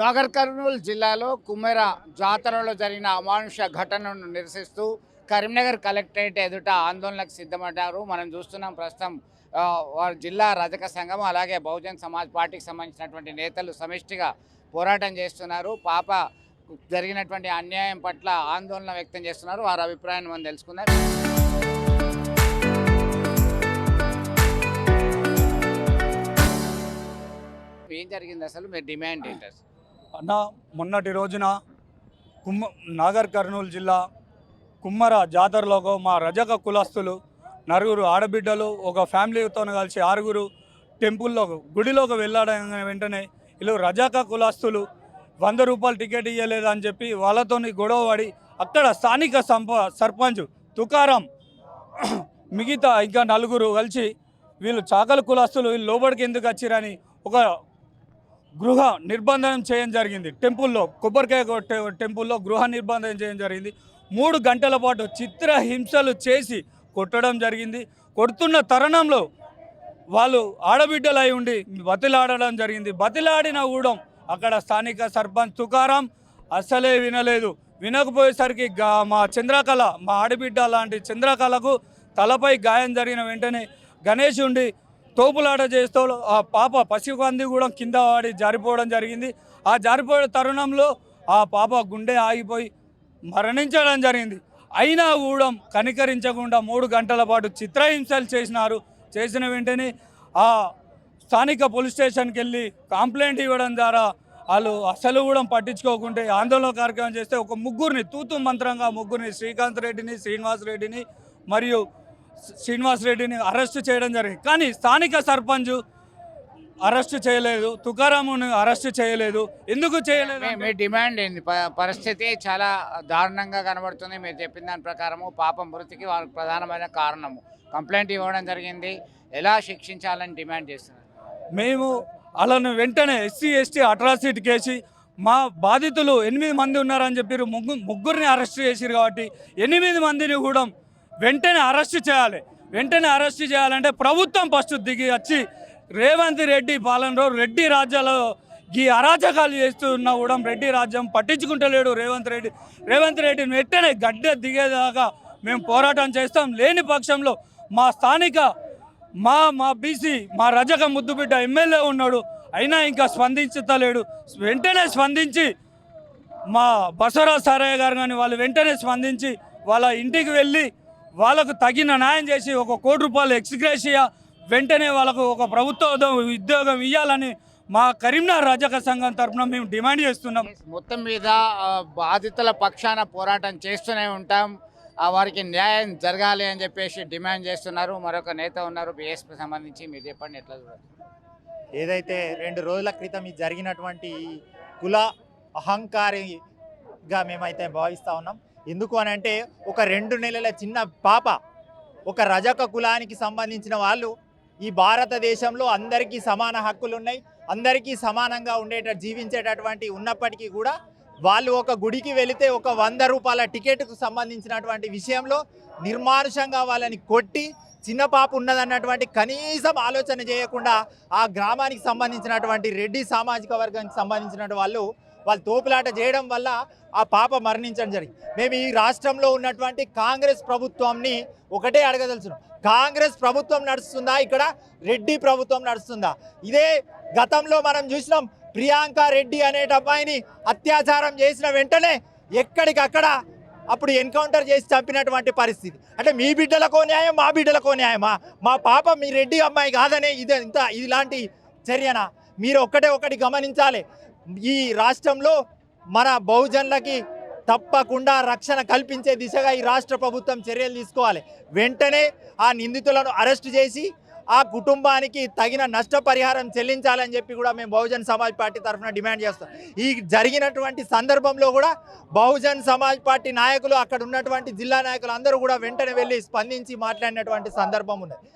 నాగర్ కర్నూలు జిల్లాలో కుమ్మెర జాతరలో జరిగిన అమానుష ఘటనను నిరసిస్తూ కరీంనగర్ కలెక్టరేట్ ఎదుట ఆందోళనకు సిద్ధమయ్యారు. మనం చూస్తున్నాం ప్రస్తుతం వారి జిల్లా రజక సంఘం అలాగే బహుజన్ సమాజ్ పార్టీకి సంబంధించినటువంటి నేతలు సమిష్టిగా పోరాటం చేస్తున్నారు. పాప జరిగినటువంటి అన్యాయం పట్ల ఆందోళన వ్యక్తం చేస్తున్నారు. వారి అభిప్రాయాన్ని మనం తెలుసుకుందాం. ఏం జరిగింది అసలు, మీ డిమాండ్ ఏంటి? అన్న మొన్నటి రోజున నాగర్ కర్నూలు జిల్లా కుమ్మర జాతరలో మా రజక కులస్తులు నలుగురు ఆడబిడ్డలు ఒక ఫ్యామిలీతో కలిసి 6 టెంపుల్లో గుడిలోకి వెళ్ళడం వెంటనే వీళ్ళు రజక కులస్తులు 100 రూపాయలు టికెట్ ఇవ్వలేదని చెప్పి వాళ్ళతో గొడవ పడి అక్కడ స్థానిక సర్పంచ్ తుకారాం మిగతా ఇంకా 4 కలిసి వీళ్ళు చాకలి కులస్తులు వీళ్ళు లోపలికి ఎందుకు వచ్చిరని ఒక గృహ నిర్బంధనం చేయడం జరిగింది. టెంపుల్లో కొబ్బరికాయ టెంపుల్లో గృహ నిర్బంధనం చేయడం జరిగింది. 3 గంటల పాటు చిత్రహింసలు చేసి కొట్టడం జరిగింది. కొడుతున్న తరుణంలో వాళ్ళు ఆడబిడ్డలు అయి ఉండి బతిలాడడం జరిగింది. బతిలాడిన కూడా అక్కడ స్థానిక సర్పంచ్ తుకారాం అస్సలే వినలేదు. వినకపోయేసరికి మా చంద్రకళ, మా ఆడబిడ్డ లాంటి చంద్రకళకు తలపై గాయం జరిగిన వెంటనే గణేష్ ఉండి తోపులాట చేస్తూ ఆ పాప పసికంది కూడా కింద వాడి జారిపోవడం జరిగింది. ఆ జారిపోయే తరుణంలో ఆ పాప గుండె ఆగిపోయి మరణించడం జరిగింది. అయినా కూడా కనికరించకుండా 3 గంటల పాటు చిత్రహింసలు చేసినారు. చేసిన వెంటనే ఆ స్థానిక పోలీస్ స్టేషన్కి వెళ్ళి కంప్లైంట్ ఇవ్వడం ద్వారా వాళ్ళు అసలు కూడా పట్టించుకోకుంటే ఆందోళన కార్యక్రమం చేస్తే ఒక 3 తూతు మంత్రంగా 3 శ్రీకాంత్ రెడ్డిని, శ్రీనివాస్ రెడ్డిని మరియు శ్రీనివాస్ రెడ్డిని అరెస్ట్ చేయడం జరిగింది. కానీ స్థానిక సర్పంచ్ అరెస్ట్ చేయలేదు, తుకారాముని అరెస్ట్ చేయలేదు. ఎందుకు చేయలేదు? మీ డిమాండ్ ఏంది? పరిస్థితి చాలా దారుణంగా కనబడుతుంది. మీరు చెప్పిన దాని ప్రకారము పాప మృతికి వాళ్ళకి ప్రధానమైన కారణము కంప్లైంట్ ఇవ్వడం జరిగింది. ఎలా శిక్షించాలని డిమాండ్ చేస్తున్నారు? మేము వాళ్ళను వెంటనే ఎస్సీ ఎస్టీ అట్రాసిటీ కేసు మా బాధితులు 8 మంది ఉన్నారని చెప్పారు. 3 అరెస్ట్ చేశారు. కాబట్టి 8 మందిని కూడా వెంటనే అరెస్ట్ చేయాలి. వెంటనే అరెస్ట్ చేయాలంటే ప్రభుత్వం ఫస్ట్ దిగి వచ్చి రేవంత్ రెడ్డి పాలనలో రెడ్డి రాజ్యాలు ఈ అరాచకాలు చేస్తున్నా కూడా రెడ్డి రాజ్యం పట్టించుకుంటలేడు రేవంత్ రెడ్డిని వెంటనే గడ్డ దిగేదాకా మేము పోరాటం చేస్తాం. లేని పక్షంలో మా స్థానిక మా బీసీ మా రజక ముద్దుబిడ్డ ఎమ్మెల్యే ఉన్నాడు, అయినా ఇంకా స్పందించలేడు. వెంటనే స్పందించి మా బసవరాజ్ సారయ్య గారు కానీ వాళ్ళు వెంటనే స్పందించి వాళ్ళ ఇంటికి వెళ్ళి వాళ్ళకు తగిన న్యాయం చేసి 1 కోటి రూపాయలు ఎక్స్గ్రేషియా వెంటనే వాళ్ళకు ఒక ప్రభుత్వ ఉద్యోగం ఇవ్వాలని మా కరీంనగర్ రజక సంఘం తరఫున మేము డిమాండ్ చేస్తున్నాం. మొత్తం మీద బాధితుల పక్షాన పోరాటం చేస్తూనే ఉంటాం. వారికి న్యాయం జరగాలి అని చెప్పేసి డిమాండ్ చేస్తున్నారు. మరొక నేత ఉన్నారు బీఎస్పీ సంబంధించి, మీరు చెప్పండి ఎట్లా చూడాలి? ఏదైతే 2 రోజుల క్రితం ఈ జరిగినటువంటి కుల అహంకారిగా మేమైతే భావిస్తూ ఉన్నాం. ఎందుకు అని అంటే ఒక 2 నెలల చిన్న పాప, ఒక రజక కులానికి సంబంధించిన వాళ్ళు ఈ భారతదేశంలో అందరికీ సమాన హక్కులు ఉన్నాయి, అందరికీ సమానంగా జీవించేటటువంటి ఉన్నప్పటికీ కూడా వాళ్ళు ఒక గుడికి వెళితే ఒక 100 రూపాయల టికెట్కు సంబంధించినటువంటి విషయంలో నిర్మానుషంగా వాళ్ళని కొట్టి చిన్న పాప ఉన్నదన్నటువంటి కనీసం ఆలోచన చేయకుండా ఆ గ్రామానికి సంబంధించినటువంటి రెడ్డి సామాజిక వర్గానికి సంబంధించిన వాళ్ళు తోపులాట చేయడం వల్ల ఆ పాప మరణించడం జరిగింది. మేము ఈ రాష్ట్రంలో ఉన్నటువంటి కాంగ్రెస్ ప్రభుత్వాన్ని ఒకటే అడగదలుచున్నాం. కాంగ్రెస్ ప్రభుత్వం నడుస్తుందా, ఇక్కడ రెడ్డి ప్రభుత్వం నడుస్తుందా? ఇదే గతంలో మనం చూసినాం. ప్రియాంక రెడ్డి అనే అబ్బాయిని అత్యాచారం చేసిన వెంటనే ఎక్కడికక్కడ అప్పుడు ఎన్కౌంటర్ చేసి చంపినటువంటి పరిస్థితి. అంటే మీ బిడ్డలకో న్యాయం, మా బిడ్డలకో న్యాయమా? మా పాప మీ రెడ్డి అమ్మాయి కాదనే ఇలాంటి చర్యనా? మీరు ఒకటి గమనించాలి. ఈ రాష్ట్రంలో మన బహుజనులకి తప్పకుండా రక్షణ కల్పించే దిశగా ఈ రాష్ట్ర ప్రభుత్వం చర్యలు తీసుకోవాలి. వెంటనే ఆ నిందితులను అరెస్ట్ చేసి ఆ కుటుంబానికి తగిన నష్టపరిహారం చెల్లించాలని చెప్పి కూడా మేము బహుజన్ సమాజ్ పార్టీ తరఫున డిమాండ్ చేస్తాం. ఈ జరిగినటువంటి సందర్భంలో కూడా బహుజన్ సమాజ్ పార్టీ నాయకులు, అక్కడ ఉన్నటువంటి జిల్లా నాయకులు అందరూ కూడా వెంటనే వెళ్ళి స్పందించి మాట్లాడినటువంటి సందర్భం ఉన్నది.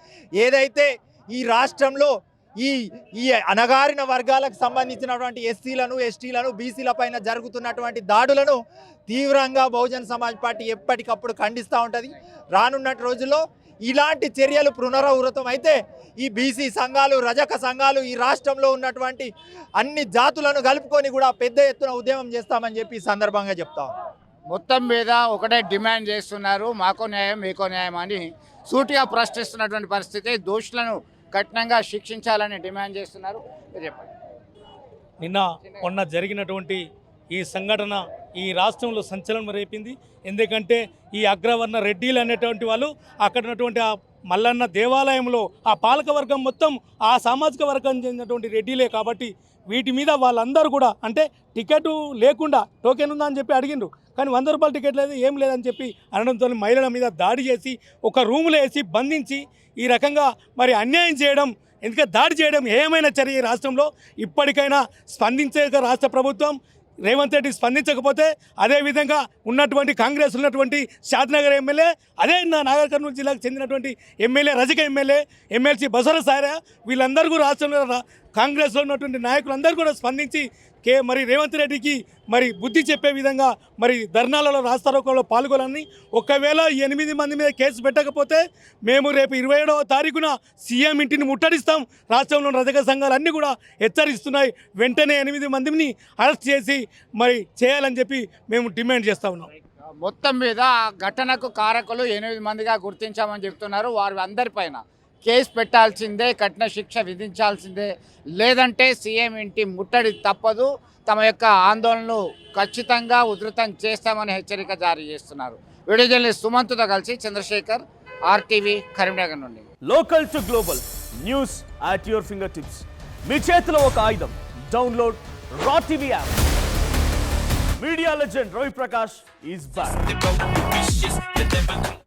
ఏదైతే ఈ రాష్ట్రంలో ఈ అణగారిన వర్గాలకు సంబంధించినటువంటి ఎస్సీలను, ఎస్టీలను, బీసీల పైన జరుగుతున్నటువంటి దాడులను తీవ్రంగా బహుజన్ సమాజ్ పార్టీ ఎప్పటికప్పుడు ఖండిస్తూ ఉంటుంది. రానున్న రోజుల్లో ఇలాంటి చర్యలు పునరావృతం అయితే ఈ బీసీ సంఘాలు, రజక సంఘాలు, ఈ రాష్ట్రంలో ఉన్నటువంటి అన్ని జాతులను కలుపుకొని కూడా పెద్ద ఎత్తున ఉద్యమం చేస్తామని చెప్పి ఈ సందర్భంగా చెప్తాం. మొత్తం మీద ఒకటే డిమాండ్ చేస్తున్నారు, మాకో న్యాయం మీకో న్యాయం అని సూటిగా ప్రశ్నిస్తున్నటువంటి పరిస్థితి. దోషులను కఠినంగా శిక్షించాలని డిమాండ్ చేస్తున్నారు. చెప్పండి. మొన్న జరిగినటువంటి ఈ సంఘటన ఈ రాష్ట్రంలో సంచలనం రేపింది. ఎందుకంటే ఈ అగ్రవర్ణ రెడ్డిలు అనేటువంటి వాళ్ళు అక్కడ ఉన్నటువంటి ఆ మల్లన్న దేవాలయంలో ఆ పాలకవర్గం మొత్తం ఆ సామాజిక వర్గం చెందినటువంటి రెడ్డిలే కాబట్టి వీటి మీద వాళ్ళందరూ కూడా అంటే టికెట్ లేకుండా టోకెన్ ఉందా అని చెప్పి అడిగిండ్రు, కానీ 100 రూపాయల టికెట్ లేదు ఏం లేదని చెప్పి అనడంతో మహిళల మీద దాడి చేసి ఒక రూములో వేసి బంధించి ఈ రకంగా మరి అన్యాయం చేయడం, ఎందుకంటే దాడి చేయడం ఏమైనా చర్య ఈ రాష్ట్రంలో ఇప్పటికైనా స్పందించే రాష్ట్ర ప్రభుత్వం రేవంత్ రెడ్డి స్పందించకపోతే అదేవిధంగా ఉన్నటువంటి కాంగ్రెస్ ఉన్నటువంటి షాద్నగర్ ఎమ్మెల్యే, అదే నాగర్ కర్నూలు జిల్లాకు చెందినటువంటి ఎమ్మెల్యే రజక ఎమ్మెల్యే, ఎమ్మెల్సీ బసర సారా, వీళ్ళందరూ కూడా రాష్ట్రంలో కాంగ్రెస్లో ఉన్నటువంటి నాయకులందరూ కూడా స్పందించి మరి రేవంత్ రెడ్డికి మరి బుద్ధి చెప్పే విధంగా మరి ధర్నాలలో రాస్తారోకోలో పాల్గొనాలని, ఒకవేళ 8 మంది మీద కేసు పెట్టకపోతే మేము రేపు 27వ తారీఖున సీఎం ఇంటిని ముట్టడిస్తాం. రాష్ట్రంలో రజక సంఘాలు అన్నీ కూడా హెచ్చరిస్తున్నాయి. వెంటనే 8 మందిని అరెస్ట్ చేసి మరి చేయాలని చెప్పి మేము డిమాండ్ చేస్తూ ఉన్నాం. మొత్తం మీద ఆ ఘటనకు కారకులు 8 మందిగా గుర్తించామని చెప్తున్నారు. వారి అందరిపైన కేసు పెట్టాల్సిందే, కఠిన శిక్ష విధించాల్సిందే, లేదంటే సీఎం ఇంటి ముట్టడి తప్పదు. తమ యొక్క ఆందోళనను ఖచ్చితంగా ఉధృతం చేస్తామని హెచ్చరిక జారీ చేస్తున్నారు. వీడియో జర్నలిస్ట్ సుమంత్తో కలిసి చంద్రశేఖర్, RTV, కరీంనగర్ నుండి. Local to global news at your finger tips. మీ చేతిలో ఒక ఆయుధం. డౌన్లోడ్ రా TV app. Media legend Ravi Prakash is back.